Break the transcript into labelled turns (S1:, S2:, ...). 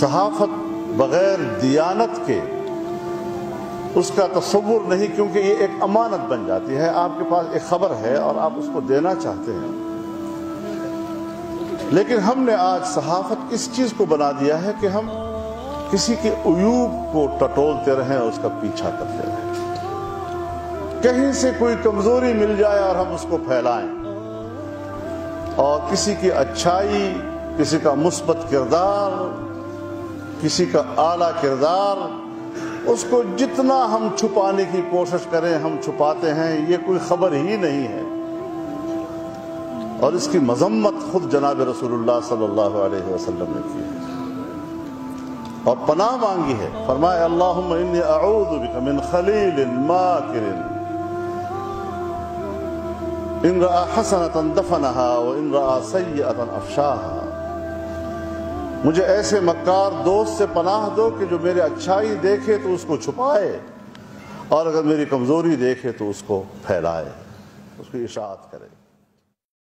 S1: صحافت بغیر دیانت کے اس کا تصور نہیں، کیونکہ یہ ایک امانت بن جاتی ہے۔ آپ کے پاس ایک خبر ہے اور آپ اس کو دینا چاہتے ہیں، لیکن ہم نے آج صحافت اس چیز کو بنا دیا ہے کہ ہم کسی کے عیوب کو ٹٹولتے رہیں اور اس کا پیچھا کرتے رہیں، کہیں سے کوئی کمزوری مل جائے اور ہم اس کو پھیلائیں، اور کسی کی اچھائی، کسی کا مثبت کردار، کسی کا اعلیٰ کردار، اس کو جتنا ہم چھپانے کی کوشش کریں ہم چھپاتے ہیں، یہ کوئی خبر ہی نہیں ہے۔ اور اس کی مذمت خود جناب رسول اللہ صلی اللہ علیہ وسلم نے کی ہے اور پناہ مانگی ہے۔ فرمایا اللہم انی اعوذ بک من خلیل ماکر ان رأى حسنة دفنها وان رأى سیئة افشاها، مجھے ایسے مکار دوست سے پناہ دو کہ جو میرے اچھائی دیکھے تو اس کو چھپائے، اور اگر میری کمزوری دیکھے تو اس کو پھیلائے، اس کی اشاعت کرے۔